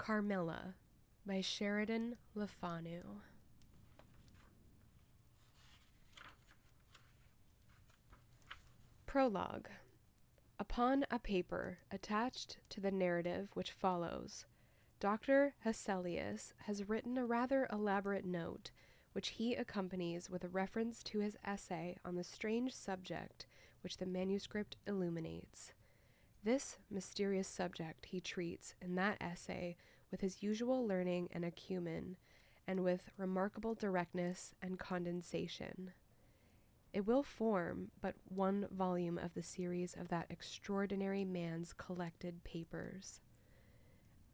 Carmilla by Sheridan Le Fanu. Prologue. Upon a paper attached to the narrative which follows, Dr. Hesselius has written a rather elaborate note, which he accompanies with a reference to his essay on the strange subject which the manuscript illuminates. This mysterious subject he treats in that essay with his usual learning and acumen, and with remarkable directness and condensation. It will form but one volume of the series of that extraordinary man's collected papers.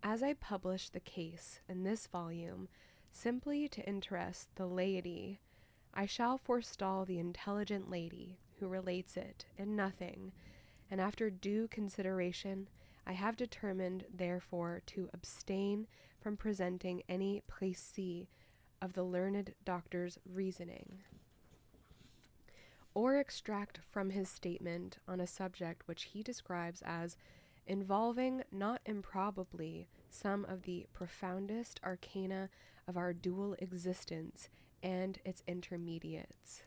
As I publish the case in this volume simply to interest the laity, I shall forestall the intelligent lady who relates it in nothing, and after due consideration I have determined therefore to abstain from presenting any précis of the learned doctor's reasoning, or extract from his statement on a subject which he describes as involving not improbably some of the profoundest arcana of our dual existence and its intermediates.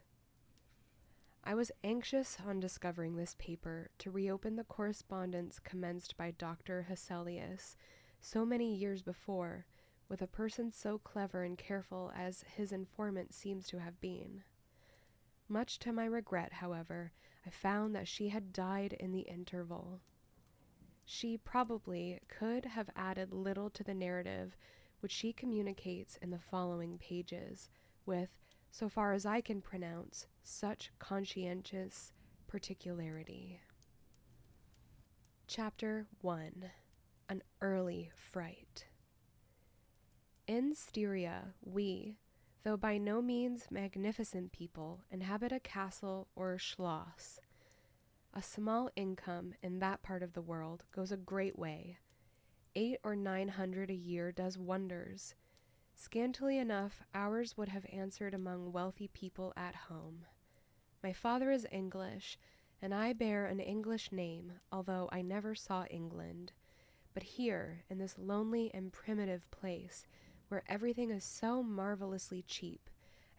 I was anxious on discovering this paper to reopen the correspondence commenced by Dr. Hesselius so many years before with a person so clever and careful as his informant seems to have been. Much to my regret, however, I found that she had died in the interval. She probably could have added little to the narrative which she communicates in the following pages, with, so far as I can pronounce, such conscientious particularity. Chapter 1. An Early Fright. In Styria we, though by no means magnificent people, inhabit a castle or schloss. A small income in that part of the world goes a great way. 800 or 900 a year does wonders. Scantily enough, ours would have answered among wealthy people at home. My father is English, and I bear an English name, although I never saw England. But here, in this lonely and primitive place, where everything is so marvelously cheap,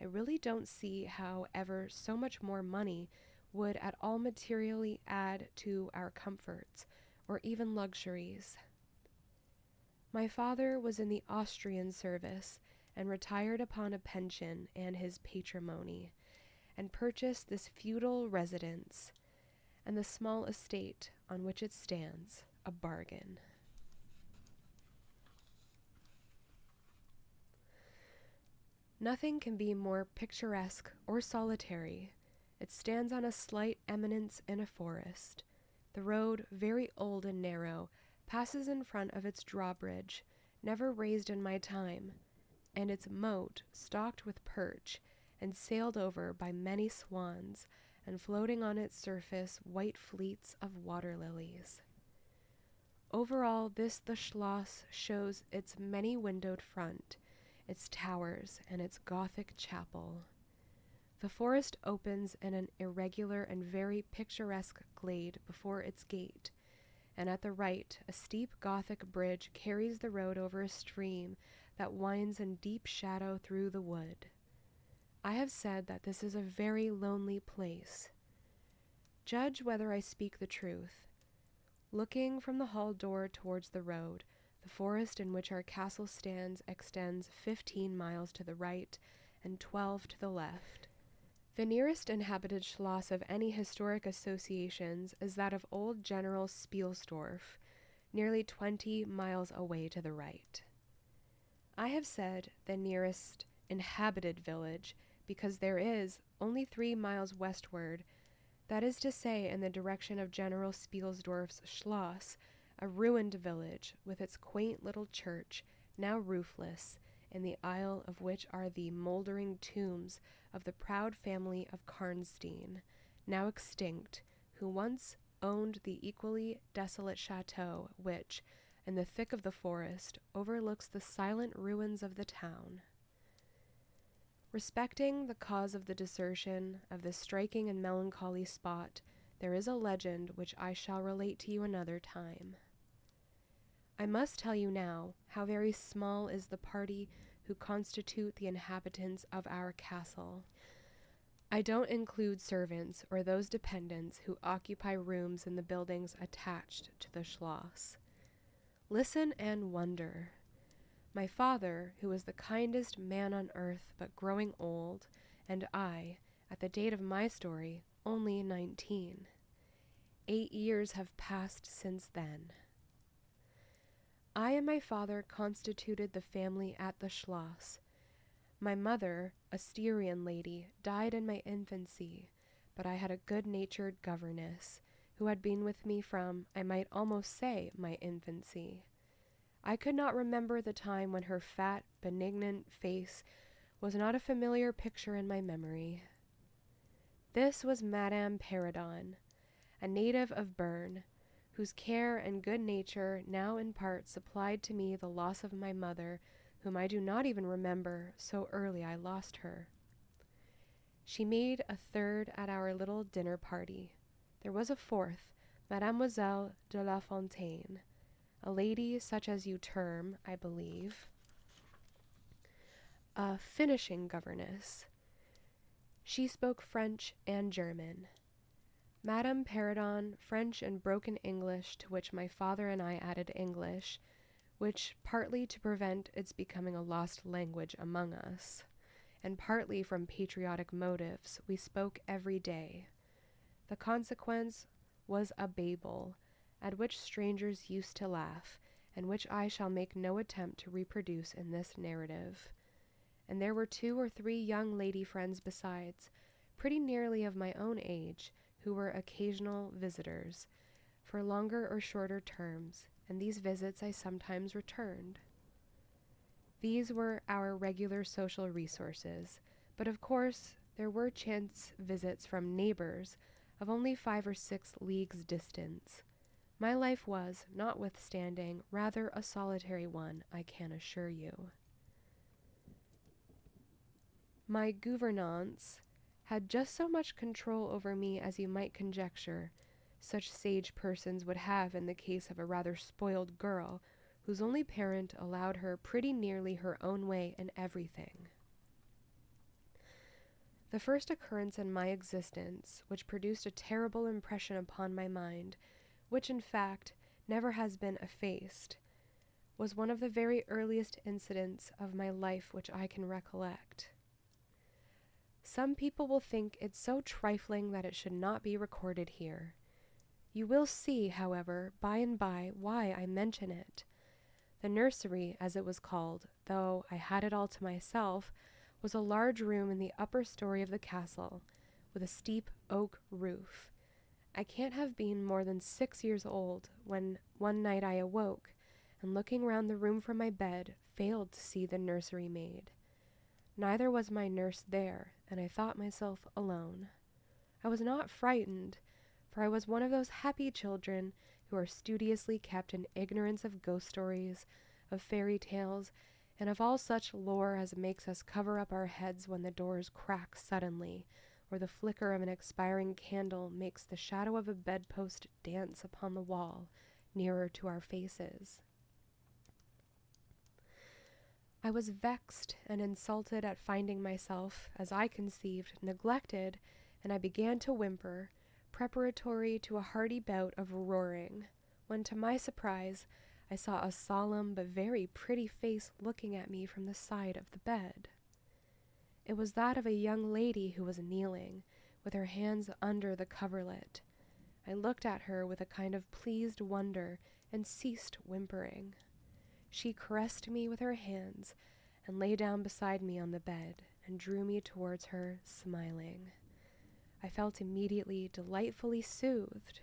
I really don't see how ever so much more money would at all materially add to our comforts, or even luxuries. My father was in the Austrian service, and retired upon a pension and his patrimony, and purchased this feudal residence, and the small estate on which it stands, a bargain. Nothing can be more picturesque or solitary. It stands on a slight eminence in a forest. The road, very old and narrow, passes in front of its drawbridge, never raised in my time, and its moat stocked with perch, and sailed over by many swans, and floating on its surface white fleets of water lilies. Over all this the schloss shows its many-windowed front, its towers, and its Gothic chapel. The forest opens in an irregular and very picturesque glade before its gate, and at the right a steep Gothic bridge carries the road over a stream that winds in deep shadow through the wood. I have said that this is a very lonely place. Judge whether I speak the truth. Looking from the hall door towards the road, the forest in which our castle stands extends 15 miles to the right and 12 to the left. The nearest inhabited schloss of any historic associations is that of old General Spielsdorf, nearly 20 miles away to the right. I have said the nearest inhabited village because there is, only 3 miles westward, that is to say in the direction of General Spielsdorf's schloss, a ruined village with its quaint little church, now roofless, in the aisle of which are the mouldering tombs of the proud family of Karnstein, now extinct, who once owned the equally desolate chateau which, in the thick of the forest, overlooks the silent ruins of the town. Respecting the cause of the desertion of this striking and melancholy spot, there is a legend which I shall relate to you another time. I must tell you now how very small is the party who constitute the inhabitants of our castle. I don't include servants or those dependents who occupy rooms in the buildings attached to the Schloss. Listen and wonder. My father, who was the kindest man on earth but growing old, and I, at the date of my story, only 19. 8 years have passed since then. I and my father constituted the family at the Schloss. My mother, a Styrian lady, died in my infancy, but I had a good-natured governess, who had been with me from, I might almost say, my infancy. I could not remember the time when her fat, benignant face was not a familiar picture in my memory. This was Madame Perrodon, a native of Berne, whose care and good nature now in part supplied to me the loss of my mother, whom I do not even remember, so early I lost her. She made a third at our little dinner party. There was a fourth, Mademoiselle de la Fontaine, a lady such as you term, I believe, a finishing governess. She spoke French and German. Madame Perrodon, French and broken English, to which my father and I added English, which, partly to prevent its becoming a lost language among us, and partly from patriotic motives, we spoke every day. The consequence was a Babel, at which strangers used to laugh, and which I shall make no attempt to reproduce in this narrative. And there were 2 or 3 young lady friends besides, pretty nearly of my own age, who were occasional visitors, for longer or shorter terms, and these visits I sometimes returned. These were our regular social resources, but of course there were chance visits from neighbors of only 5 or 6 leagues distance. My life was, notwithstanding, rather a solitary one, I can assure you. My gouvernante had just so much control over me as you might conjecture, such sage persons would have in the case of a rather spoiled girl, whose only parent allowed her pretty nearly her own way in everything. The first occurrence in my existence, which produced a terrible impression upon my mind, which in fact never has been effaced, was one of the very earliest incidents of my life which I can recollect. Some people will think it so trifling that it should not be recorded here. You will see, however, by and by why I mention it. The nursery, as it was called, though I had it all to myself, was a large room in the upper story of the castle, with a steep oak roof. I can't have been more than 6 years old when one night I awoke, and looking round the room from my bed, failed to see the nursery maid. Neither was my nurse there, and I thought myself alone. I was not frightened, for I was one of those happy children who are studiously kept in ignorance of ghost stories, of fairy tales, and of all such lore as makes us cover up our heads when the doors crack suddenly, or the flicker of an expiring candle makes the shadow of a bedpost dance upon the wall, nearer to our faces. I was vexed and insulted at finding myself, as I conceived, neglected, and I began to whimper, preparatory to a hearty bout of roaring, when to my surprise I saw a solemn but very pretty face looking at me from the side of the bed. It was that of a young lady who was kneeling, with her hands under the coverlet. I looked at her with a kind of pleased wonder, and ceased whimpering. She caressed me with her hands, and lay down beside me on the bed, and drew me towards her, smiling. I felt immediately delightfully soothed,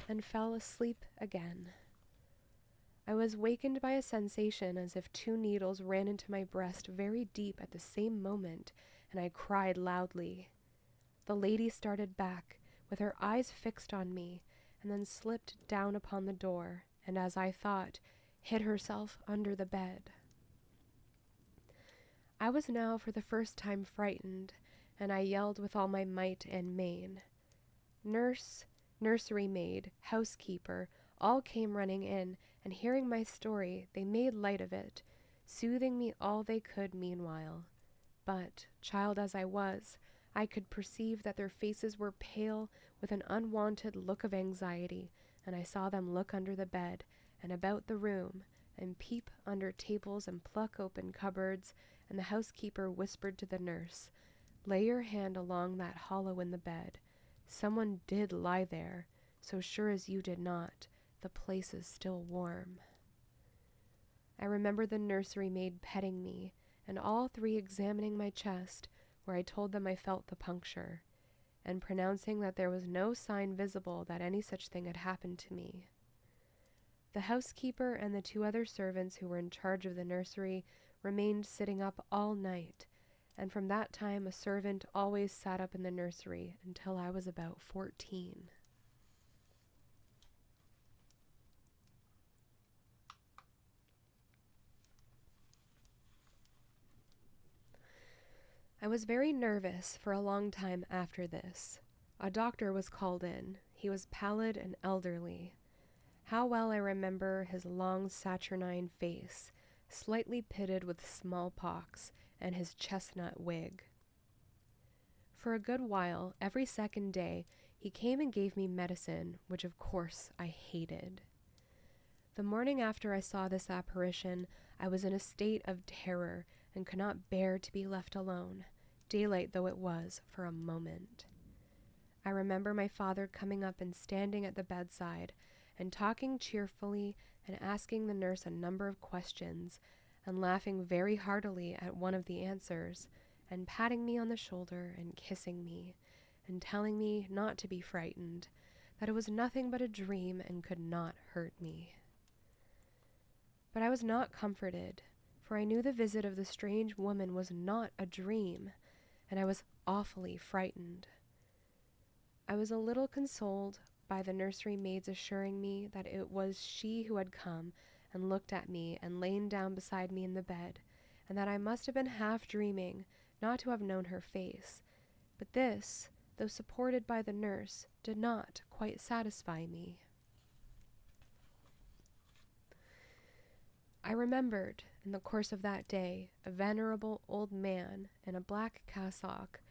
and fell asleep again. I was wakened by a sensation as if 2 needles ran into my breast very deep at the same moment, and I cried loudly. The lady started back, with her eyes fixed on me, and then slipped down upon the door, and, as I thought, hid herself under the bed. I was now for the first time frightened, and I yelled with all my might and main. Nurse, nursery maid, housekeeper, all came running in, and hearing my story, they made light of it, soothing me all they could meanwhile. But, child as I was, I could perceive that their faces were pale with an unwonted look of anxiety, and I saw them look under the bed and about the room, and peep under tables and pluck open cupboards, and the housekeeper whispered to the nurse, "Lay your hand along that hollow in the bed. Someone did lie there, so sure as you did not. The place is still warm." I remember the nursery maid petting me, and all three examining my chest, where I told them I felt the puncture, and pronouncing that there was no sign visible that any such thing had happened to me. The housekeeper and the 2 other servants who were in charge of the nursery remained sitting up all night, and from that time a servant always sat up in the nursery until I was about 14. I was very nervous for a long time after this. A doctor was called in. He was pallid and elderly. How well I remember his long saturnine face, slightly pitted with smallpox, and his chestnut wig. For a good while, every second day, he came and gave me medicine, which of course I hated. The morning after I saw this apparition, I was in a state of terror and could not bear to be left alone, daylight though it was, for a moment. I remember my father coming up and standing at the bedside and talking cheerfully and asking the nurse a number of questions and laughing very heartily at one of the answers and patting me on the shoulder and kissing me and telling me not to be frightened, that it was nothing but a dream and could not hurt me. But I was not comforted, for I knew the visit of the strange woman was not a dream, and I was awfully frightened. I was a little consoled by the nursery maid's assuring me that it was she who had come and looked at me and lain down beside me in the bed, and that I must have been half dreaming not to have known her face. But this, though supported by the nurse, did not quite satisfy me. I remembered, in the course of that day, a venerable old man in a black cassock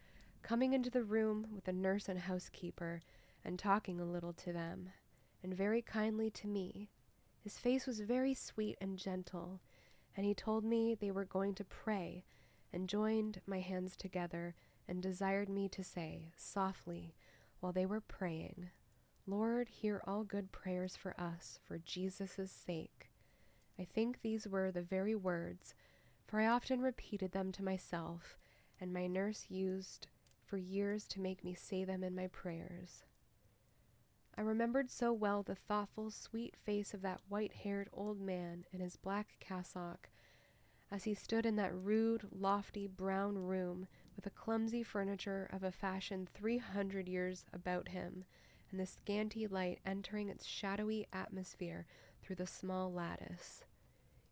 coming into the room with the nurse and housekeeper and talking a little to them, and very kindly to me. His face was very sweet and gentle, and he told me they were going to pray, and joined my hands together and desired me to say, softly, while they were praying, "Lord, hear all good prayers for us, for Jesus' sake." I think these were the very words, for I often repeated them to myself, and my nurse used for years to make me say them in my prayers. I remembered so well the thoughtful, sweet face of that white-haired old man in his black cassock, as he stood in that rude, lofty, brown room with the clumsy furniture of a fashion 300 years about him, and the scanty light entering its shadowy atmosphere through the small lattice.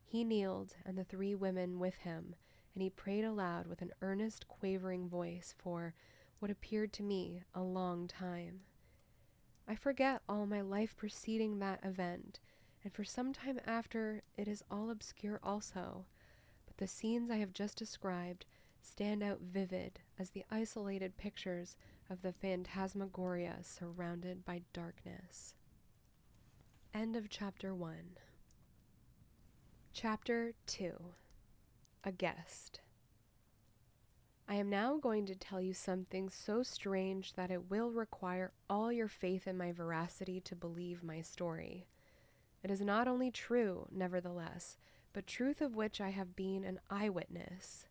He kneeled, and the 3 women with him, and he prayed aloud with an earnest, quavering voice for what appeared to me a long time. I forget all my life preceding that event, and for some time after it is all obscure also, but the scenes I have just described stand out vivid as the isolated pictures of the phantasmagoria surrounded by darkness. End of Chapter 1. Chapter 2. A Guest. I am now going to tell you something so strange that it will require all your faith in my veracity to believe my story. It is not only true, nevertheless, but truth of which I have been an eyewitness.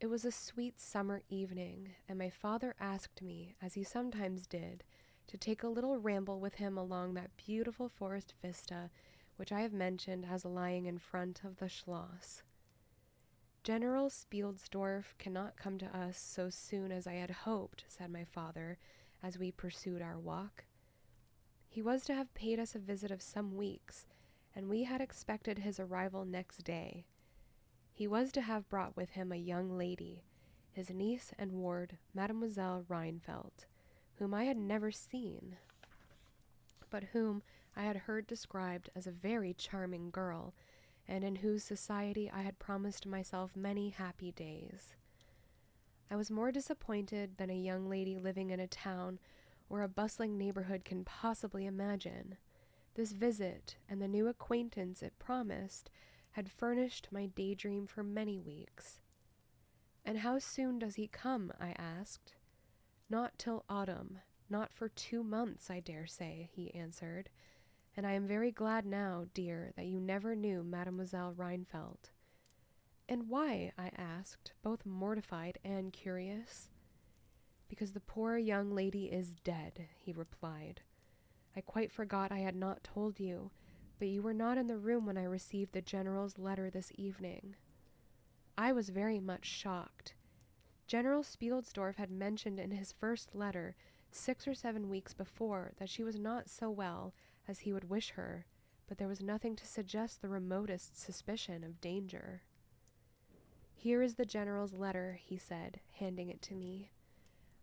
It was a sweet summer evening, and my father asked me, as he sometimes did, to take a little ramble with him along that beautiful forest vista which I have mentioned as lying in front of the Schloss. General Spielsdorf cannot come to us so soon as I had hoped, said my father, as we pursued our walk. He was to have paid us a visit of some weeks, and we had expected his arrival next day. He was to have brought with him a young lady, his niece and ward, Mademoiselle Rheinfeldt, whom I had never seen, but whom I had heard described as a very charming girl, and in whose society I had promised myself many happy days. I was more disappointed than a young lady living in a town or a bustling neighborhood can possibly imagine. This visit and the new acquaintance it promised had furnished my daydream for many weeks. "And how soon does he come?" I asked. "Not till autumn, not for 2 months, I dare say," he answered, "and I am very glad now, dear, that you never knew Mademoiselle Rheinfeldt." "And why?" I asked, both mortified and curious. "Because the poor young lady is dead," he replied. "I quite forgot I had not told you, but you were not in the room when I received the General's letter this evening." I was very much shocked. General Spielsdorf had mentioned in his first letter 6 or 7 weeks before that she was not so well as he would wish her, but there was nothing to suggest the remotest suspicion of danger. "Here is the General's letter," he said, handing it to me.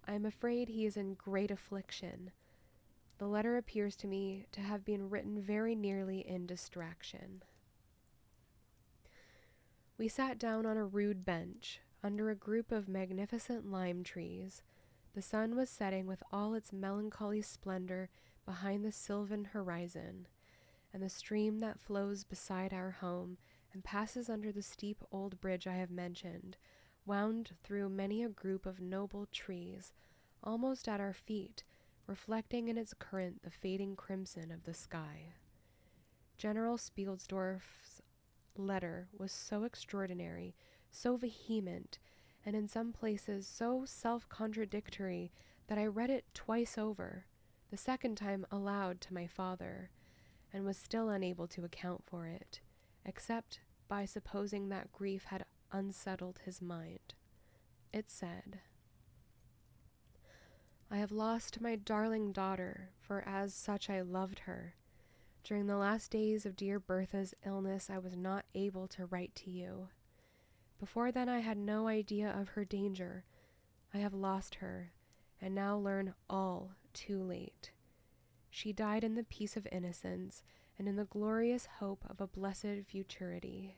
"I am afraid he is in great affliction. The letter appears to me to have been written very nearly in distraction." We sat down on a rude bench, under a group of magnificent lime trees. The sun was setting with all its melancholy splendor behind the sylvan horizon, and the stream that flows beside our home and passes under the steep old bridge I have mentioned, wound through many a group of noble trees, almost at our feet, reflecting in its current the fading crimson of the sky. General Spielsdorf's letter was so extraordinary, so vehement, and in some places so self-contradictory that I read it twice over, the second time aloud to my father, and was still unable to account for it, except by supposing that grief had unsettled his mind. It said, "I have lost my darling daughter, for as such I loved her. During the last days of dear Bertha's illness I was not able to write to you. Before then I had no idea of her danger. I have lost her, and now learn all too late. She died in the peace of innocence, and in the glorious hope of a blessed futurity.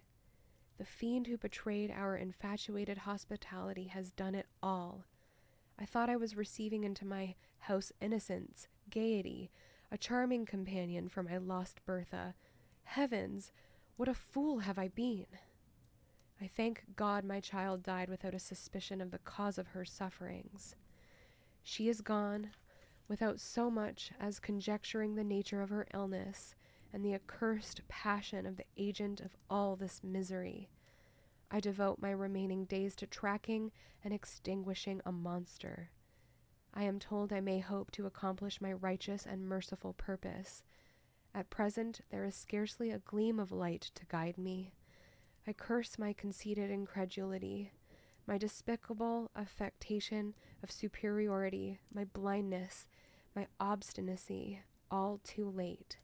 The fiend who betrayed our infatuated hospitality has done it all. I thought I was receiving into my house innocence, gaiety, a charming companion for my lost Bertha. Heavens, what a fool have I been! I thank God my child died without a suspicion of the cause of her sufferings. She is gone, without so much as conjecturing the nature of her illness, and the accursed passion of the agent of all this misery. I devote my remaining days to tracking and extinguishing a monster. I am told I may hope to accomplish my righteous and merciful purpose. At present there is scarcely a gleam of light to guide me. I curse my conceited incredulity, my despicable affectation of superiority, my blindness, my obstinacy, all too late.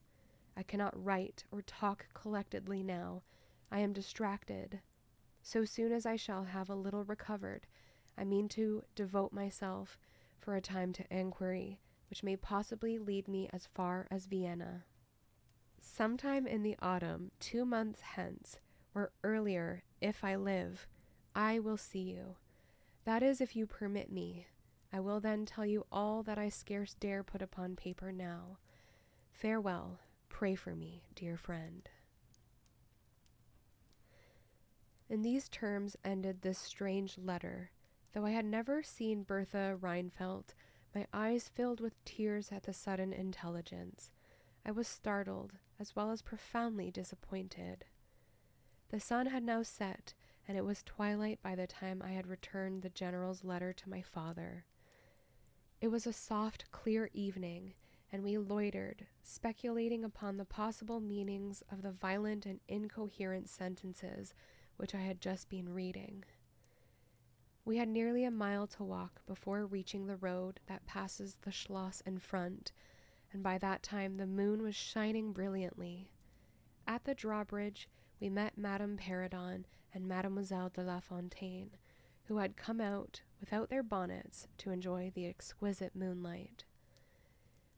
I cannot write or talk collectedly now. I am distracted. So soon as I shall have a little recovered, I mean to devote myself for a time to inquiry, which may possibly lead me as far as Vienna. Sometime in the autumn, 2 months hence, or earlier, if I live, I will see you. That is, if you permit me. I will then tell you all that I scarce dare put upon paper now. Farewell. Pray for me, dear friend." In these terms ended this strange letter. Though I had never seen Bertha Rheinfeldt, my eyes filled with tears at the sudden intelligence. I was startled, as well as profoundly disappointed. The sun had now set, and it was twilight by the time I had returned the General's letter to my father. It was a soft, clear evening, and we loitered, speculating upon the possible meanings of the violent and incoherent sentences which I had just been reading. We had nearly a mile to walk before reaching the road that passes the Schloss in front, and by that time the moon was shining brilliantly. At the drawbridge we met Madame Perrodon and Mademoiselle de la Fontaine, who had come out without their bonnets to enjoy the exquisite moonlight.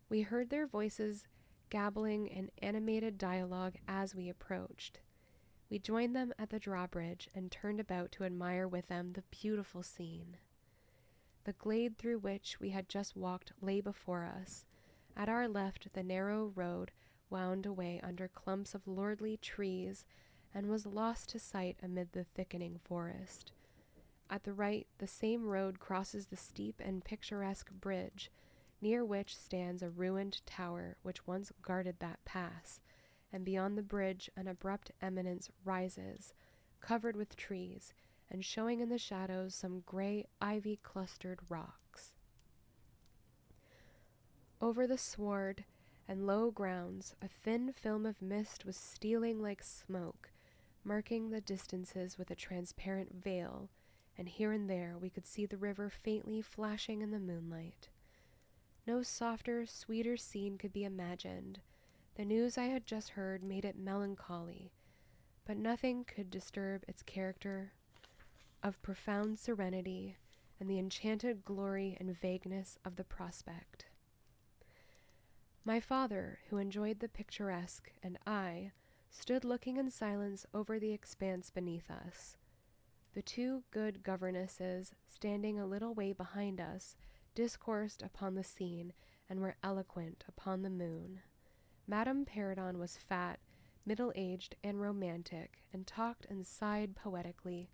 We heard their voices gabbling in animated dialogue as we approached. We joined them at the drawbridge and turned about to admire with them the beautiful scene. The glade through which we had just walked lay before us. At our left, the narrow road wound away under clumps of lordly trees and was lost to sight amid the thickening forest. At the right, the same road crosses the steep and picturesque bridge, near which stands a ruined tower which once guarded that pass, and beyond the bridge an abrupt eminence rises, covered with trees, and showing in the shadows some gray ivy-clustered rocks. Over the sward and low grounds a thin film of mist was stealing like smoke, marking the distances with a transparent veil, and here and there we could see the river faintly flashing in the moonlight. No softer, sweeter scene could be imagined. The news I had just heard made it melancholy, but nothing could disturb its character of profound serenity and the enchanted glory and vagueness of the prospect. My father, who enjoyed the picturesque, and I, stood looking in silence over the expanse beneath us. The two good governesses, standing a little way behind us, discoursed upon the scene and were eloquent upon the moon. Madame Perrodon was fat, middle-aged, and romantic, and talked and sighed poetically.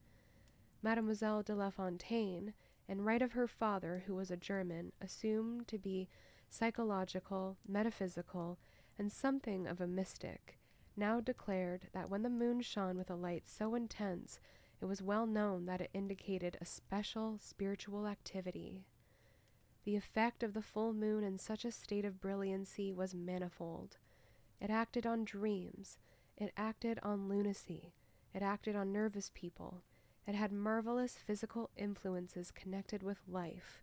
Mademoiselle de La Fontaine, in right of her father, who was a German, assumed to be psychological, metaphysical, and something of a mystic, now declared that when the moon shone with a light so intense, it was well known that it indicated a special spiritual activity. The effect of the full moon in such a state of brilliancy was manifold. It acted on dreams, it acted on lunacy, it acted on nervous people, it had marvelous physical influences connected with life.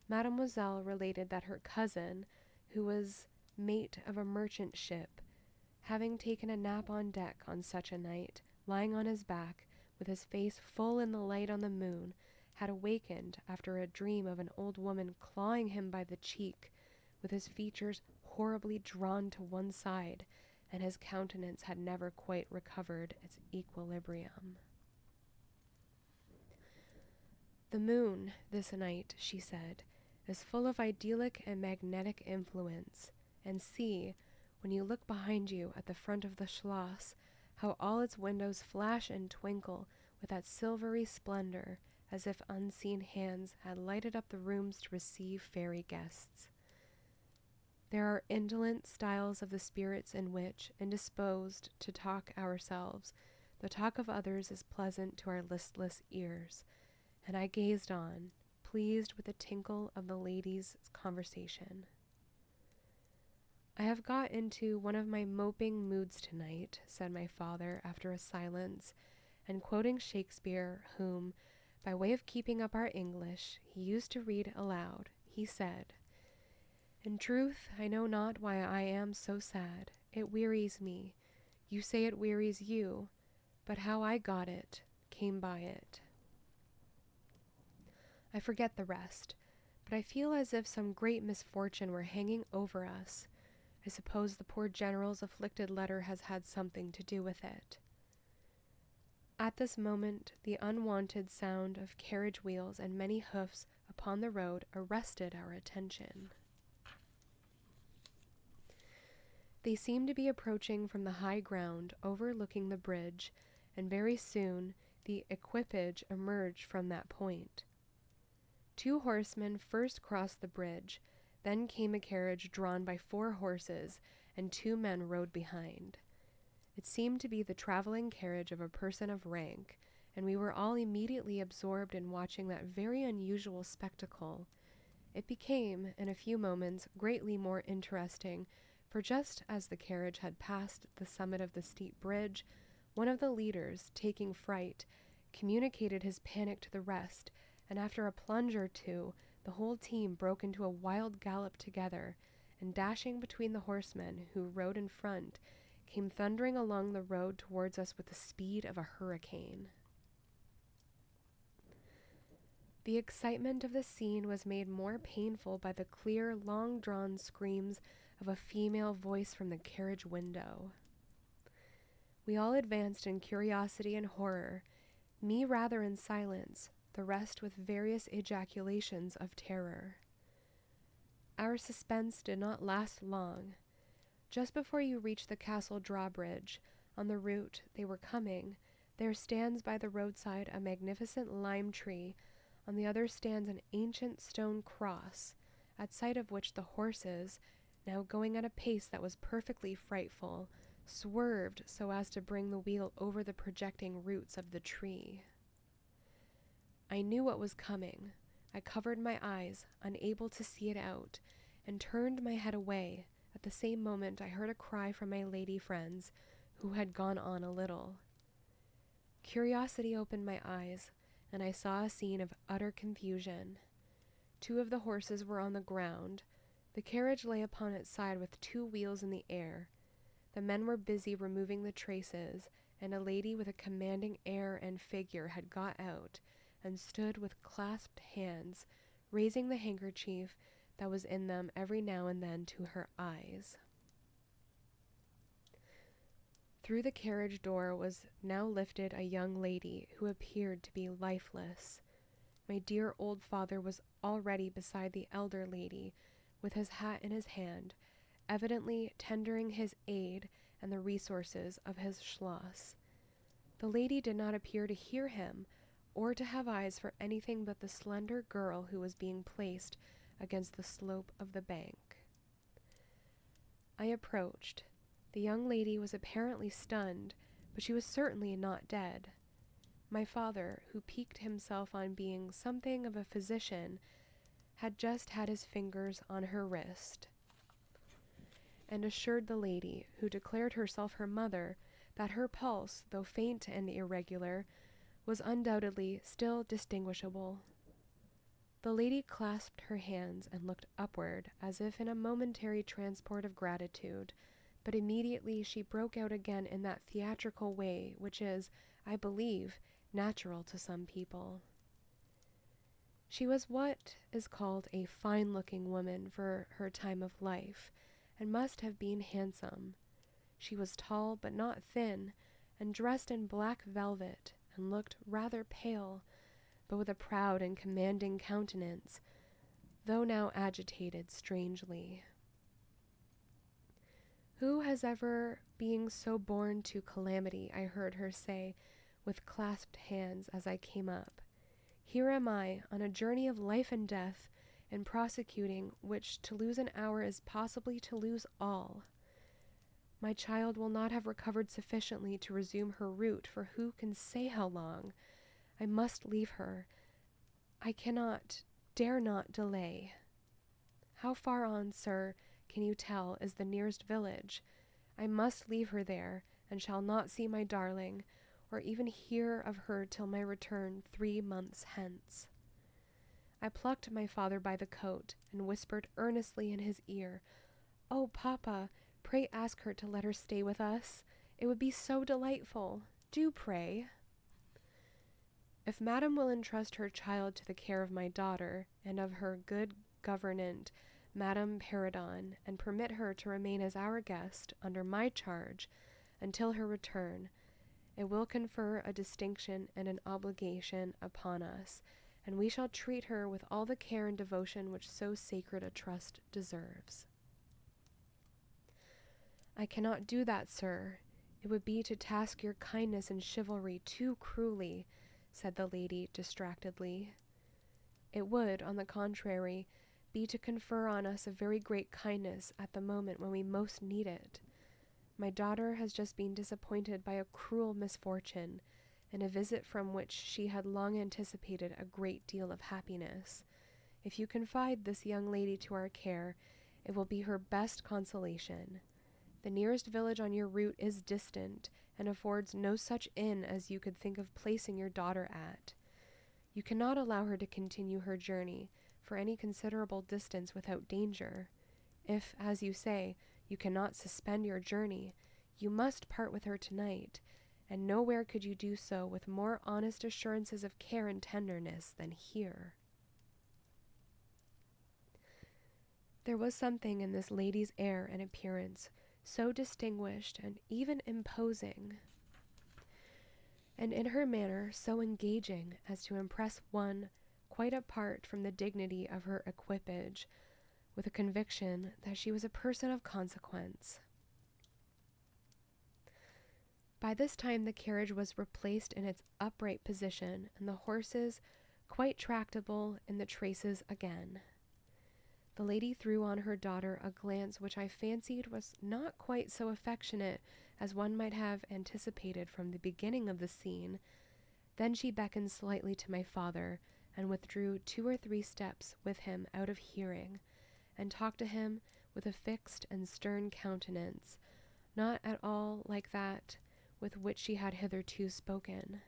Mademoiselle related that her cousin, who was mate of a merchant ship, having taken a nap on deck on such a night, lying on his back, with his face full in the light on the moon, had awakened after a dream of an old woman clawing him by the cheek, with his features horribly drawn to one side, and his countenance had never quite recovered its equilibrium. The moon, this night, she said, is full of idyllic and magnetic influence, and see, when you look behind you at the front of the Schloss, how all its windows flash and twinkle with that silvery splendor, as if unseen hands had lighted up the rooms to receive fairy guests. There are indolent styles of the spirits in which, indisposed to talk ourselves, the talk of others is pleasant to our listless ears, and I gazed on, pleased with the tinkle of the ladies' conversation. I have got into one of my moping moods tonight, said my father after a silence, and quoting Shakespeare, whom, by way of keeping up our English, he used to read aloud, he said, "In truth, I know not why I am so sad. It wearies me. You say it wearies you, but how I got it, came by it. I forget the rest, but I feel as if some great misfortune were hanging over us. I suppose the poor general's afflicted letter has had something to do with it." At this moment, the unwonted sound of carriage wheels and many hoofs upon the road arrested our attention. They seemed to be approaching from the high ground overlooking the bridge, and very soon the equipage emerged from that point. 2 horsemen first crossed the bridge, then came a carriage drawn by 4 horses, and 2 men rode behind. It seemed to be the traveling carriage of a person of rank, and we were all immediately absorbed in watching that very unusual spectacle. It became, in a few moments, greatly more interesting, for just as the carriage had passed the summit of the steep bridge, one of the leaders, taking fright, communicated his panic to the rest, and after a plunge or two, the whole team broke into a wild gallop together, and dashing between the horsemen who rode in front, came thundering along the road towards us with the speed of a hurricane. The excitement of the scene was made more painful by the clear, long-drawn screams of a female voice from the carriage window. We all advanced in curiosity and horror, me rather in silence, the rest with various ejaculations of terror. Our suspense did not last long. Just before you reach the castle drawbridge, on the route they were coming, there stands by the roadside a magnificent lime tree. On the other stands an ancient stone cross, at sight of which the horses, now going at a pace that was perfectly frightful, swerved so as to bring the wheel over the projecting roots of the tree. I knew what was coming. I covered my eyes, unable to see it out, and turned my head away. At the same moment I heard a cry from my lady friends, who had gone on a little. Curiosity opened my eyes, and I saw a scene of utter confusion. 2 of the horses were on the ground. The carriage lay upon its side with 2 wheels in the air. The men were busy removing the traces, and a lady with a commanding air and figure had got out, and stood with clasped hands, raising the handkerchief that was in them every now and then to her eyes. Through the carriage door was now lifted a young lady who appeared to be lifeless. My dear old father was already beside the elder lady, with his hat in his hand, evidently tendering his aid and the resources of his Schloss. The lady did not appear to hear him, or to have eyes for anything but the slender girl who was being placed against the slope of the bank. I approached. The young lady was apparently stunned, but she was certainly not dead. My father, who piqued himself on being something of a physician, had just had his fingers on her wrist, and assured the lady, who declared herself her mother, that her pulse, though faint and irregular, was undoubtedly still distinguishable. The lady clasped her hands and looked upward, as if in a momentary transport of gratitude, but immediately she broke out again in that theatrical way which is, I believe, natural to some people. She was what is called a fine-looking woman for her time of life, and must have been handsome. She was tall but not thin, and dressed in black velvet, and looked rather pale, but with a proud and commanding countenance, though now agitated strangely. Who has ever been so born to calamity? I heard her say, with clasped hands as I came up. Here am I, on a journey of life and death, in prosecuting which to lose an hour is possibly to lose all. My child will not have recovered sufficiently to resume her route for who can say how long. I must leave her. I cannot, dare not delay. How far on, sir, can you tell, is the nearest village? I must leave her there, and shall not see my darling, or even hear of her till my return 3 months hence. I plucked my father by the coat, and whispered earnestly in his ear, "Oh, papa, pray ask her to let her stay with us. It would be so delightful. Do pray." If madam will entrust her child to the care of my daughter, and of her good governante, Madame Perrodon, and permit her to remain as our guest, under my charge, until her return, it will confer a distinction and an obligation upon us, and we shall treat her with all the care and devotion which so sacred a trust deserves. I cannot do that, sir. It would be to task your kindness and chivalry too cruelly, said the lady distractedly. It would, on the contrary, be to confer on us a very great kindness at the moment when we most need it. My daughter has just been disappointed by a cruel misfortune, and a visit from which she had long anticipated a great deal of happiness. If you confide this young lady to our care, it will be her best consolation. The nearest village on your route is distant, and affords no such inn as you could think of placing your daughter at. You cannot allow her to continue her journey for any considerable distance without danger. If, as you say, you cannot suspend your journey, you must part with her tonight, and nowhere could you do so with more honest assurances of care and tenderness than here. There was something in this lady's air and appearance so distinguished and even imposing, and in her manner so engaging as to impress one quite apart from the dignity of her equipage, with a conviction that she was a person of consequence. By this time the carriage was replaced in its upright position, and the horses quite tractable in the traces again. The lady threw on her daughter a glance which I fancied was not quite so affectionate as one might have anticipated from the beginning of the scene. Then she beckoned slightly to my father, and withdrew 2 or 3 steps with him out of hearing, and talked to him with a fixed and stern countenance, not at all like that with which she had hitherto spoken.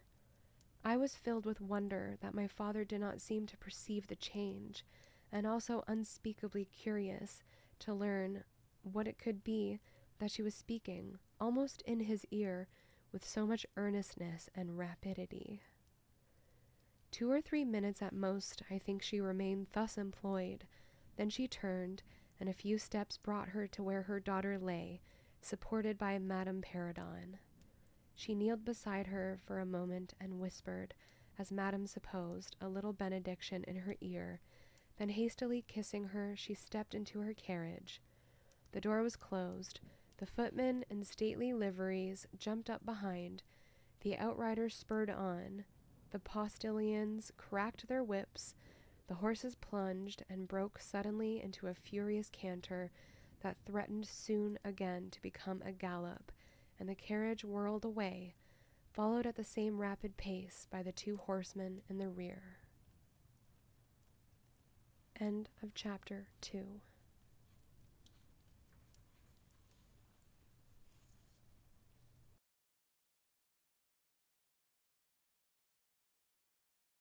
I was filled with wonder that my father did not seem to perceive the change, and also unspeakably curious to learn what it could be that she was speaking, almost in his ear, with so much earnestness and rapidity. 2 or 3 minutes at most, I think she remained thus employed. Then she turned, and a few steps brought her to where her daughter lay, supported by Madame Perrodon. She kneeled beside her for a moment and whispered, as Madame supposed, a little benediction in her ear. Then hastily kissing her, she stepped into her carriage. The door was closed. The footmen in stately liveries jumped up behind. The outriders spurred on. The postilions cracked their whips. The horses plunged and broke suddenly into a furious canter that threatened soon again to become a gallop, and the carriage whirled away, followed at the same rapid pace by the 2 horsemen in the rear. End of chapter 2.